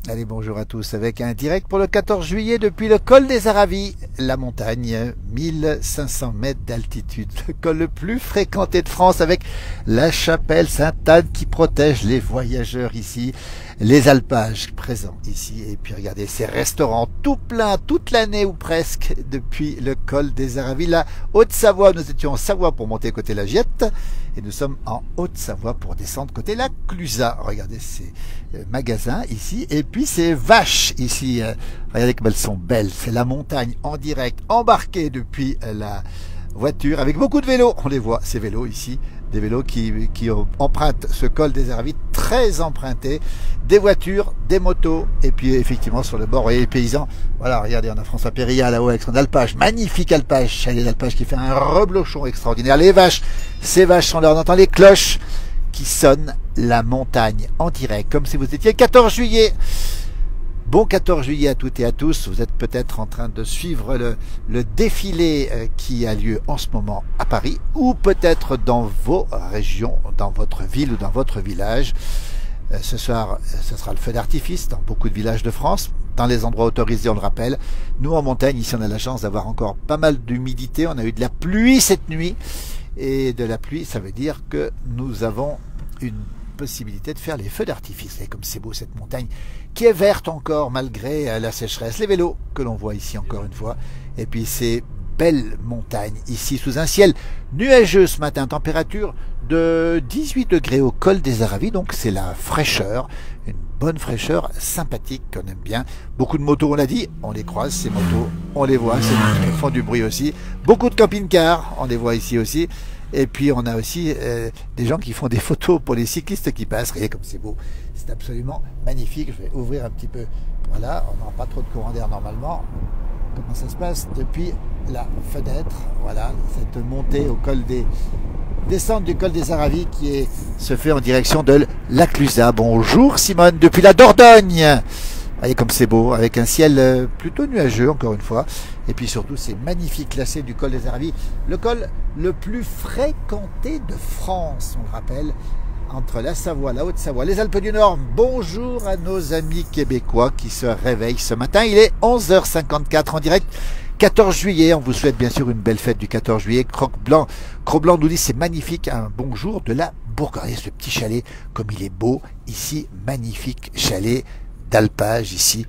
Allez, bonjour à tous, avec un direct pour le 14 juillet depuis le col des Aravis, la montagne, 1500 mètres d'altitude, le col le plus fréquenté de France avec la chapelle Sainte-Anne qui protège les voyageurs ici, les alpages présents ici, et puis regardez ces restaurants tout pleins toute l'année ou presque depuis le col des Aravis, la Haute-Savoie. Nous étions en Savoie pour monter côté la Giette et nous sommes en Haute-Savoie pour descendre côté la Clusaz. Regardez ces magasins ici et puis ces vaches ici, regardez comme elles sont belles, c'est la montagne en direct, embarquée depuis la voiture avec beaucoup de vélos, on les voit ces vélos ici, des vélos qui empruntent ce col des Aravis, très emprunté, des voitures, des motos, et puis effectivement sur le bord, voyez les paysans, voilà, regardez, on a François Périllat là-haut avec son alpage, magnifique alpage, chalet d'alpage qui fait un reblochon extraordinaire, les vaches, ces vaches sont là, on entend les cloches qui sonnent la montagne en direct, comme si vous étiez le 14 juillet. Bon 14 juillet à toutes et à tous, vous êtes peut-être en train de suivre le défilé qui a lieu en ce moment à Paris, ou peut-être dans vos régions, dans votre ville ou dans votre village. Ce soir, ce sera le feu d'artifice dans beaucoup de villages de France, dans les endroits autorisés, on le rappelle. Nous en montagne, ici on a la chance d'avoir encore pas mal d'humidité, on a eu de la pluie cette nuit, et de la pluie, ça veut dire que nous avons une possibilité de faire les feux d'artifice. Et comme c'est beau cette montagne qui est verte encore malgré la sécheresse, les vélos que l'on voit ici encore une fois, et puis ces belles montagnes ici sous un ciel nuageux ce matin, température de 18 degrés au col des Aravis, donc c'est la fraîcheur, une bonne fraîcheur sympathique qu'on aime bien. Beaucoup de motos, on l'a dit, on les croise ces motos, on les voit, elles font du bruit aussi. Beaucoup de camping-cars, on les voit ici aussi. Et puis on a aussi des gens qui font des photos pour les cyclistes qui passent. Regardez comme c'est beau, c'est absolument magnifique. Je vais ouvrir un petit peu, voilà, on n'aura pas trop de courant d'air normalement. Comment ça se passe depuis la fenêtre, voilà, cette montée au col des... descente du col des Aravis qui se fait en direction de la Clusaz. Bonjour Simone, depuis la Dordogne. Voyez comme c'est beau, avec un ciel plutôt nuageux encore une fois. Et puis surtout ces magnifiques classés du col des Aravis. Le col le plus fréquenté de France, on le rappelle, entre la Savoie, la Haute-Savoie, les Alpes du Nord. Bonjour à nos amis québécois qui se réveillent ce matin. Il est 11h54 en direct. 14 juillet, on vous souhaite bien sûr une belle fête du 14 juillet. Cro-Blanc nous dit c'est magnifique, un bonjour de la Bourgogne. Regardez ce petit chalet, comme il est beau ici, magnifique chalet d'alpage ici,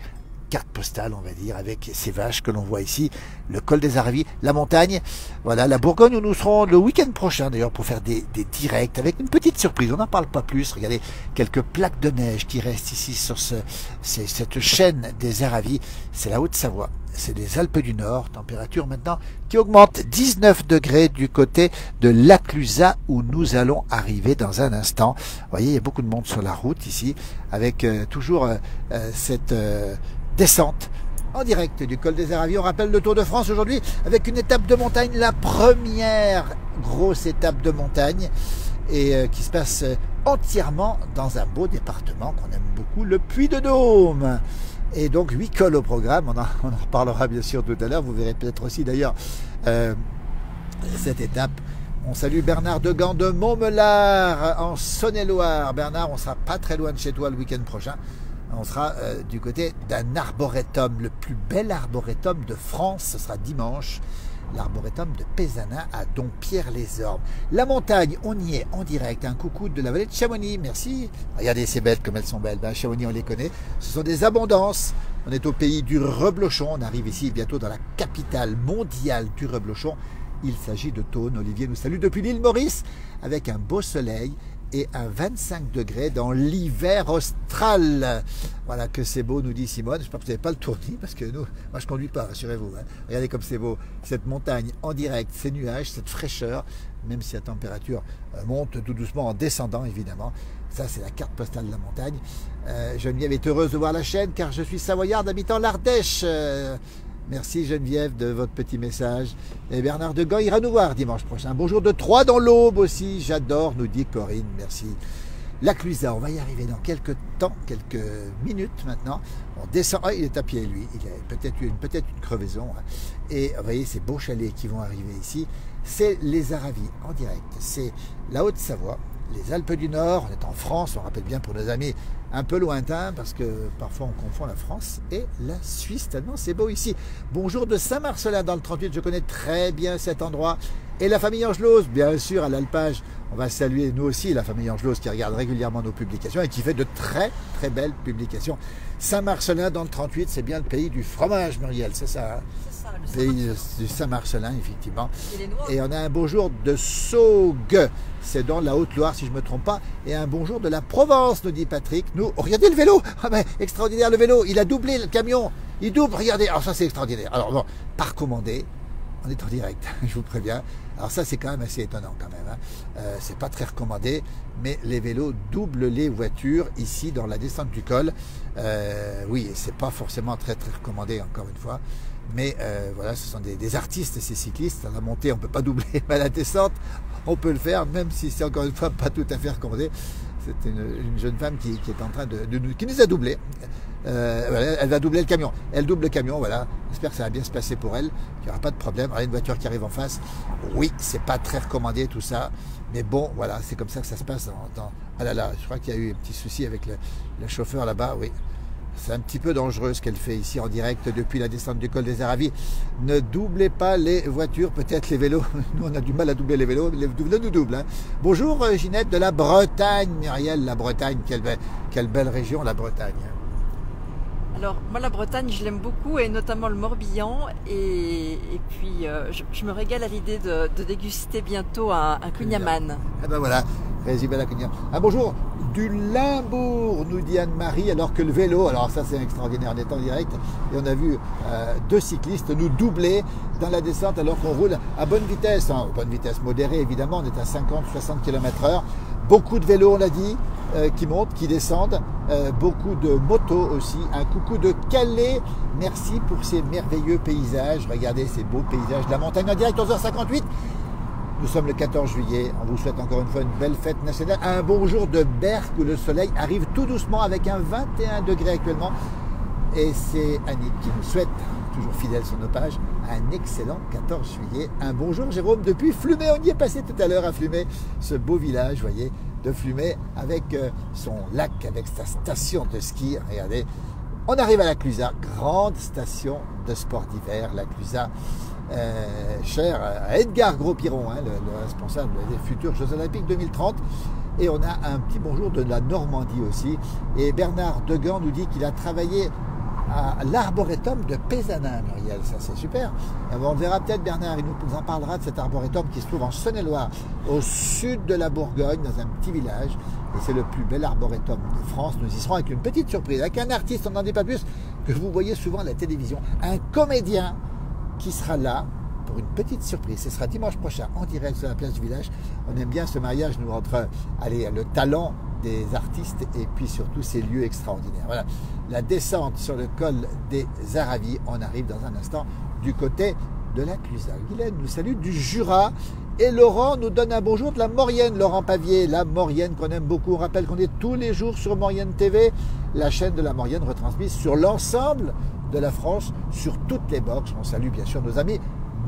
carte postale on va dire, avec ces vaches que l'on voit ici, le col des Aravis, la montagne, voilà, la Bourgogne où nous serons le week-end prochain d'ailleurs pour faire des directs avec une petite surprise, on n'en parle pas plus, regardez, quelques plaques de neige qui restent ici sur cette chaîne des Aravis, c'est la Haute-Savoie, c'est les Alpes du Nord, température maintenant qui augmente, 19 degrés du côté de la Clusaz où nous allons arriver dans un instant. Vous voyez, il y a beaucoup de monde sur la route ici, avec toujours cette descente en direct du col des Aravis. On rappelle le Tour de France aujourd'hui avec une étape de montagne, la première grosse étape de montagne, et qui se passe entièrement dans un beau département qu'on aime beaucoup, le Puy-de-Dôme. Et donc 8 cols au programme, on en reparlera bien sûr tout à l'heure, vous verrez peut-être aussi d'ailleurs cette étape. On salue Bernard Degan de Montmelard en Saône-et-Loire. Bernard, on sera pas très loin de chez toi le week-end prochain. On sera du côté d'un arboretum, le plus bel arboretum de France, ce sera dimanche. L'arboretum de Pézanin à Dompierre-les-Ormes. La montagne, on y est en direct. Un coucou de la vallée de Chamonix, merci. Regardez ces bêtes comme elles sont belles. Ben, Chamonix, on les connaît. Ce sont des abondances. On est au pays du reblochon. On arrive ici bientôt dans la capitale mondiale du reblochon. Il s'agit de Thônes. Olivier nous salue depuis l'île Maurice avec un beau soleil et un 25 degrés dans l'hiver austral. Voilà que c'est beau, nous dit Simone. J'espère que vous n'avez pas le tournis, parce que nous, moi je ne conduis pas, rassurez-vous. Hein. Regardez comme c'est beau, cette montagne en direct, ces nuages, cette fraîcheur, même si la température monte tout doucement en descendant, évidemment. Ça, c'est la carte postale de la montagne. Geneviève est heureuse de voir la chaîne, car je suis savoyarde habitant l'Ardèche. Merci Geneviève de votre petit message. Et Bernard Degan ira nous voir dimanche prochain. Bonjour de Troyes dans l'Aube aussi. J'adore, nous dit Corinne. Merci. La Clusaz, on va y arriver dans quelques temps, quelques minutes maintenant. On descend. Ah, il est à pied lui. Il a peut-être une crevaison. Et vous voyez ces beaux chalets qui vont arriver ici. C'est les Aravis en direct. C'est la Haute-Savoie, les Alpes du Nord, on est en France, on rappelle bien pour nos amis un peu lointains, parce que parfois on confond la France et la Suisse, tellement c'est beau ici. Bonjour de Saint-Marcelin dans le 38, je connais très bien cet endroit. Et la famille Angelos, bien sûr, à l'Alpage, on va saluer nous aussi la famille Angelos qui regarde régulièrement nos publications et qui fait de très très belles publications. Saint-Marcelin dans le 38, c'est bien le pays du fromage, Muriel, c'est ça, hein? C'est ça, Le pays du Saint-Marcelin, effectivement. Et on a un bonjour de Saugues, c'est dans la Haute-Loire si je ne me trompe pas, et un bonjour de la Provence, nous dit Patrick. Nous, oh, regardez le vélo, ah ben, extraordinaire le vélo, il a doublé le camion, il double, regardez, alors ça c'est extraordinaire. Alors bon, par commandé, on est en direct, je vous préviens. Alors ça c'est quand même assez étonnant quand même, hein. C'est pas très recommandé, mais les vélos doublent les voitures ici dans la descente du col. Oui, c'est pas forcément très très recommandé encore une fois, mais voilà, ce sont des artistes ces cyclistes. À la montée on peut pas doubler, mais à la descente on peut le faire, même si c'est encore une fois pas tout à fait recommandé. C'est une jeune femme qui est en train qui nous a doublé. Voilà, elle va doubler le camion. Elle double le camion, voilà. J'espère que ça va bien se passer pour elle, qu'il n'y aura pas de problème. Alors, il y a une voiture qui arrive en face. Oui, c'est pas très recommandé tout ça. Mais bon, voilà, c'est comme ça que ça se passe. Ah là là, je crois qu'il y a eu un petit souci avec le chauffeur là-bas, oui. C'est un petit peu dangereux ce qu'elle fait ici en direct depuis la descente du col des Aravis. Ne doublez pas les voitures, peut-être les vélos. Nous, on a du mal à doubler les vélos, mais les vélos nous doublent, hein. Bonjour Ginette de la Bretagne. Muriel, la Bretagne, quelle belle région la Bretagne. Alors, moi, la Bretagne, je l'aime beaucoup, et notamment le Morbihan. Et puis, je me régale à l'idée de déguster bientôt un Cugnaman. Eh ben voilà, un bonjour du Limbourg, nous dit Anne-Marie, alors que le vélo, alors ça c'est extraordinaire, on est en direct, et on a vu deux cyclistes nous doubler dans la descente alors qu'on roule à bonne vitesse, hein, bonne vitesse modérée évidemment, on est à 50-60 km/h. Beaucoup de vélos, on l'a dit, qui montent, qui descendent, beaucoup de motos aussi. Un coucou de Calais, merci pour ces merveilleux paysages. Regardez ces beaux paysages de la montagne en direct, 11h58. Nous sommes le 14 juillet, on vous souhaite encore une fois une belle fête nationale. Un bon jour de Berck où le soleil arrive tout doucement avec un 21 degrés actuellement. Et c'est Annick qui nous souhaite, toujours fidèle sur nos pages, un excellent 14 juillet. Un bonjour Jérôme depuis Flumet, on y est passé tout à l'heure à Flumet, ce beau village, vous voyez, de Flumet, avec son lac, avec sa station de ski. Regardez, on arrive à la Clusaz, grande station de sport d'hiver, la Clusaz, cher à Edgar Gros-Piron, hein, le responsable des futurs Jeux Olympiques 2030. Et on a un petit bonjour de la Normandie aussi. Et Bernard Degan nous dit qu'il a travaillé à l'arboretum de Pézanin, Muriel, ça c'est super. On verra peut-être Bernard, il nous en parlera de cet arboretum qui se trouve en Saône-et-Loire, au sud de la Bourgogne, dans un petit village. Et c'est le plus bel arboretum de France. Nous y serons avec une petite surprise, avec un artiste, on n'en dit pas plus, que vous voyez souvent à la télévision. Un comédien qui sera là pour une petite surprise. Ce sera dimanche prochain en direct sur la place du village. On aime bien ce mariage, nous, entre le talent des artistes et puis surtout ces lieux extraordinaires. Voilà, la descente sur le col des Aravis. On arrive dans un instant du côté de la Clusaz. Guylaine nous salue du Jura et Laurent nous donne un bonjour de la Maurienne, Laurent Pavier, la Maurienne qu'on aime beaucoup. On rappelle qu'on est tous les jours sur Maurienne TV, la chaîne de la Maurienne retransmise sur l'ensemble de la France, sur toutes les boxes. On salue bien sûr nos amis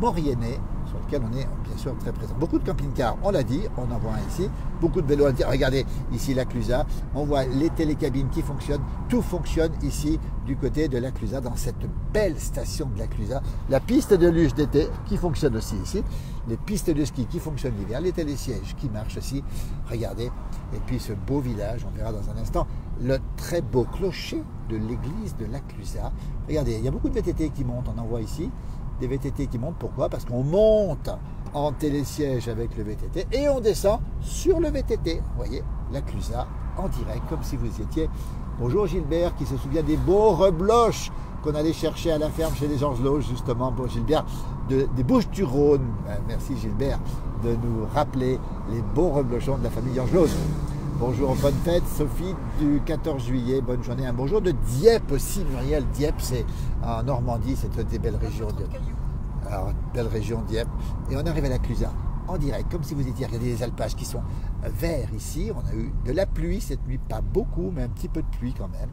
mauriennais, sur lequel on est bien sûr très présent. Beaucoup de camping-cars, on l'a dit, on en voit un ici, beaucoup de vélos à dire. Regardez ici la Clusaz, on voit les télécabines qui fonctionnent, tout fonctionne ici du côté de la Clusaz, dans cette belle station de la Clusaz. La piste de luge d'été qui fonctionne aussi ici, les pistes de ski qui fonctionnent l'hiver, les télésièges qui marchent aussi, regardez, et puis ce beau village, on verra dans un instant, le très beau clocher de l'église de la Clusaz. Regardez, il y a beaucoup de VTT qui montent, on en voit ici, des VTT qui montent, pourquoi? Parce qu'on monte en télésiège avec le VTT et on descend sur le VTT. Vous voyez, la Clusaz en direct, comme si vous y étiez. Bonjour Gilbert, qui se souvient des beaux rebloches qu'on allait chercher à la ferme chez les Angelos, justement. Bon, Gilbert, des Bouches-du-Rhône. Merci Gilbert de nous rappeler les beaux reblochons de la famille Angelos. Bonjour, bonne fête, Sophie du 14 juillet, bonne journée. Un bonjour de Dieppe aussi, Muriel. Dieppe, c'est en Normandie, c'est une des belles régions. Alors, belle région Dieppe. Et on arrive à la Clusaz, en direct, comme si vous étiez, regardez les alpages qui sont vert ici. On a eu de la pluie cette nuit, pas beaucoup, mais un petit peu de pluie quand même.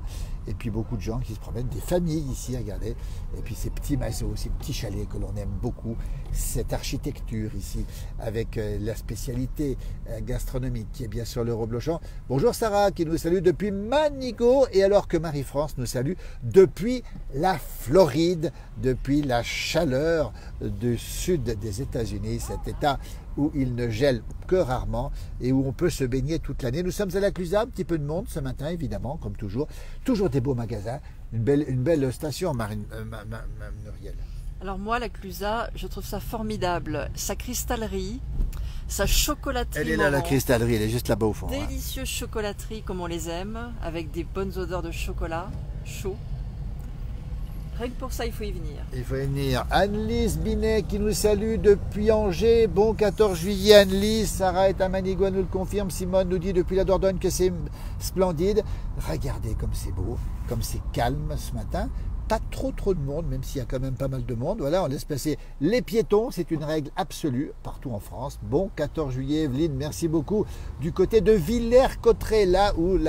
Et puis beaucoup de gens qui se promènent, des familles ici, regardez. Et puis ces petits maisons, ces petits chalets que l'on aime beaucoup. Cette architecture ici, avec la spécialité gastronomique qui est bien sûr le reblochon. Bonjour Sarah qui nous salue depuis Manigo. Et alors que Marie-France nous salue depuis la Floride, depuis la chaleur du sud des États-Unis, cet état où il ne gèle que rarement et où on peut se baigner toute l'année. Nous sommes à la Clusa, un petit peu de monde ce matin évidemment, comme toujours. Toujours des beaux magasins, une belle station, Muriel. Alors moi, la Clusa, je trouve ça formidable. Sa cristallerie, sa chocolaterie. Elle est là, la cristallerie, elle est juste là-bas au fond. Délicieuse chocolaterie comme on les aime, avec des bonnes odeurs de chocolat chaud. Rien que pour ça, il faut y venir. Il faut y venir. Anne-Lise Binet qui nous salue depuis Angers. Bon 14 juillet, Anne-Lise. Sarah est à Manigo, nous le confirme. Simone nous dit depuis la Dordogne que c'est splendide. Regardez comme c'est beau, comme c'est calme ce matin. Pas trop de monde, même s'il y a quand même pas mal de monde. Voilà, on laisse passer les piétons. C'est une règle absolue partout en France. Bon 14 juillet, Evelyne, merci beaucoup. Du côté de Villers-Cotterêts, là où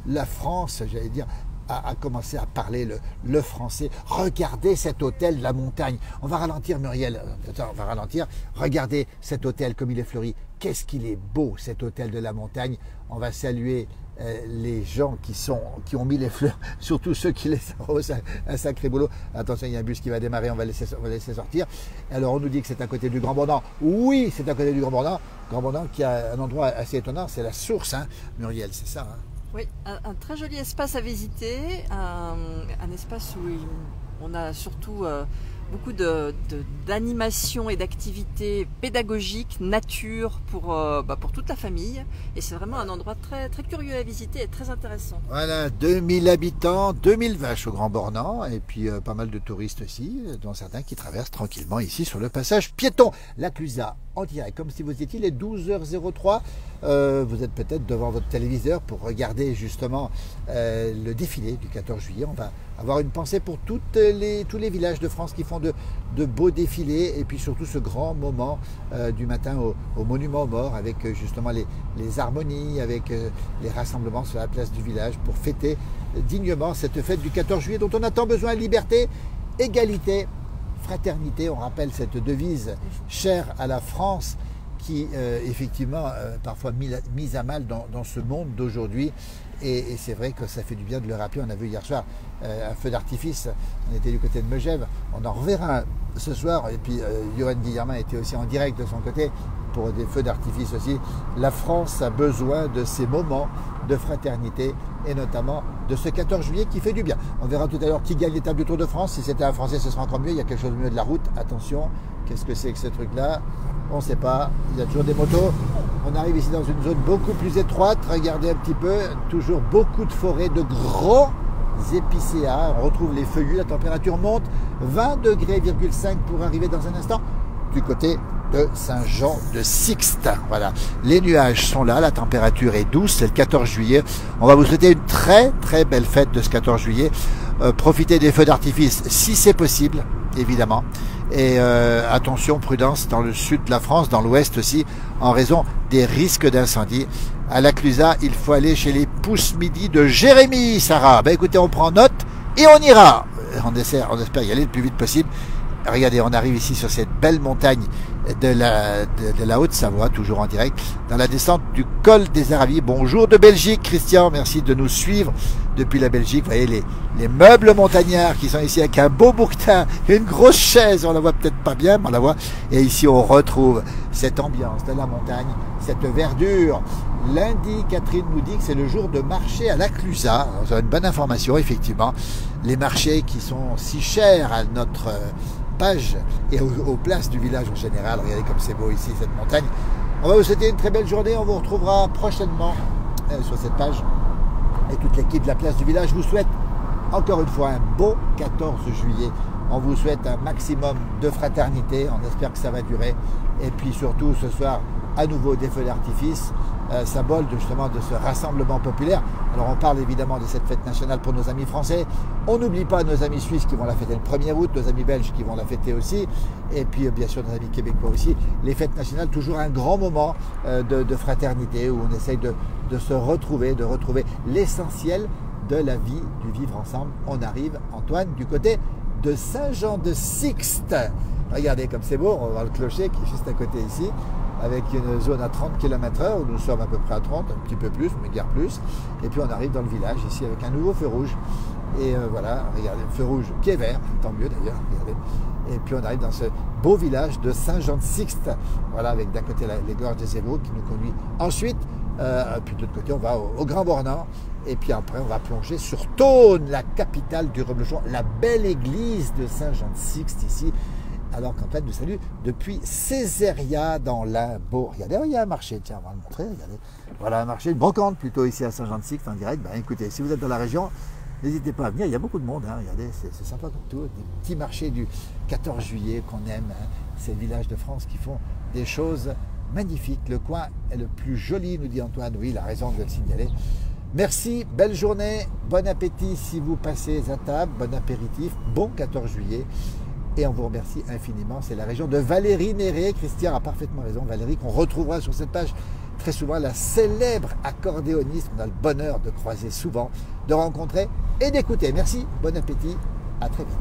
la France, j'allais dire, a commencé à parler le français. Regardez cet hôtel de la montagne. On va ralentir, Muriel. On va ralentir. Regardez cet hôtel comme il est fleuri. Qu'est-ce qu'il est beau, cet hôtel de la montagne. On va saluer les gens qui ont mis les fleurs, surtout ceux qui les arrosent, un sacré boulot. Attention, il y a un bus qui va démarrer, on va laisser sortir. Alors on nous dit que c'est à côté du Grand Bornand. Oui, c'est à côté du Grand Bornand. Grand Bornand qui a un endroit assez étonnant, c'est la source, hein, Muriel, c'est ça, hein. Oui, un très joli espace à visiter, un espace où on a surtout beaucoup d'animations et d'activités pédagogiques, nature pour toute la famille. Et c'est vraiment un endroit très, très curieux à visiter et très intéressant. Voilà, 2000 habitants, 2000 vaches au Grand Bornand et puis pas mal de touristes aussi, dont certains qui traversent tranquillement ici sur le passage piéton. La Clusa en direct, comme si vous étiez les 12h03. Vous êtes peut-être devant votre téléviseur pour regarder justement le défilé du 14 juillet. On va avoir une pensée pour tous les villages de France qui font de beaux défilés et puis surtout ce grand moment du matin au monument aux morts avec justement les harmonies, avec les rassemblements sur la place du village pour fêter dignement cette fête du 14 juillet dont on a tant besoin. Liberté, égalité, fraternité, on rappelle cette devise chère à la France qui effectivement parfois mise à mal dans ce monde d'aujourd'hui. Et c'est vrai que ça fait du bien de le rappeler. On a vu hier soir un feu d'artifice. On était du côté de Megève. On en reverra ce soir. Et puis Johan Guillermin était aussi en direct de son côté pour des feux d'artifice aussi. La France a besoin de ces moments de fraternité et notamment de ce 14 juillet qui fait du bien. On verra tout à l'heure qui gagne l'étape du Tour de France. Si c'était un Français, ce sera encore mieux. Il y a quelque chose de mieux de la route. Attention, qu'est-ce que c'est que ce truc-là? On ne sait pas. Il y a toujours des motos. On arrive ici dans une zone beaucoup plus étroite. Regardez un petit peu. Toujours beaucoup de forêts, de grands épicéas. On retrouve les feuillus. La température monte. 20,5 degrés pour arriver dans un instant du côté de Saint-Jean-de-Sixte. Voilà, les nuages sont là, la température est douce, c'est le 14 juillet. On va vous souhaiter une très très belle fête de ce 14 juillet. Profitez des feux d'artifice si c'est possible, évidemment. Et attention, prudence dans le sud de la France, dans l'ouest aussi, en raison des risques d'incendie. À la Clusa, il faut aller chez les Pouces Midi de Jérémy, Sarah. Ben écoutez, on prend note et on ira. On espère y aller le plus vite possible. Regardez, on arrive ici sur cette belle montagne de la Haute-Savoie, toujours en direct, dans la descente du col des Aravis. Bonjour de Belgique, Christian, merci de nous suivre depuis la Belgique. Vous voyez les meubles montagnards qui sont ici avec un beau bouquetin, une grosse chaise, on la voit peut-être pas bien, mais on la voit. Et ici, on retrouve cette ambiance de la montagne, cette verdure. Lundi, Catherine nous dit que c'est le jour de marché à la Clusa. On a une bonne information, effectivement. Les marchés qui sont si chers à notre page et aux places du village en général. Regardez comme c'est beau ici, cette montagne. On va vous souhaiter une très belle journée. On vous retrouvera prochainement sur cette page. Et toute l'équipe de la place du village vous souhaite encore une fois un beau 14 juillet On vous souhaite un maximum de fraternité. On espère que ça va durer. Et puis surtout, ce soir, à nouveau des feux d'artifice, symbole justement de ce rassemblement populaire. Alors on parle évidemment de cette fête nationale pour nos amis français. On n'oublie pas nos amis suisses qui vont la fêter le 1er août, nos amis belges qui vont la fêter aussi, et puis bien sûr nos amis québécois aussi. Les fêtes nationales, toujours un grand moment de fraternité où on essaye de se retrouver, de retrouver l'essentiel de la vie, du vivre ensemble. On arrive, Antoine, du côté de Saint-Jean-de-Sixte. Regardez comme c'est beau, on va voir le clocher qui est juste à côté ici, avec une zone à 30 km/h, où nous sommes à peu près à 30, un petit peu plus, mais guère plus. Et puis on arrive dans le village ici avec un nouveau feu rouge. Et voilà, regardez, le feu rouge qui est vert, tant mieux d'ailleurs, regardez. Et puis on arrive dans ce beau village de Saint-Jean-de-Sixte, voilà, avec d'un côté les gorges des Évaux qui nous conduit ensuite, puis de l'autre côté on va au Grand Bornand, et puis après on va plonger sur Thônes, la capitale du reblochon, la belle église de Saint-Jean-de-Sixte ici, alors qu'Antoine nous salue depuis Césaria dans l'Ain-Beau. Regardez, il y a un marché, tiens, on va le montrer, regardez. Voilà un marché, une brocante plutôt ici à Saint-Jean-de-Sixte en direct. Ben, écoutez, si vous êtes dans la région, n'hésitez pas à venir, il y a beaucoup de monde, hein, regardez, c'est sympa comme tout. Des petits marchés du 14 juillet qu'on aime, hein, ces villages de France qui font des choses magnifiques. Le coin est le plus joli, nous dit Antoine, oui, il a raison de le signaler. Merci, belle journée, bon appétit si vous passez à table, bon apéritif, bon 14 juillet. Et on vous remercie infiniment. C'est la région de Valérie-Néré. Christian a parfaitement raison. Valérie, qu'on retrouvera sur cette page très souvent, la célèbre accordéoniste. On a le bonheur de croiser souvent, de rencontrer et d'écouter. Merci, bon appétit, à très vite.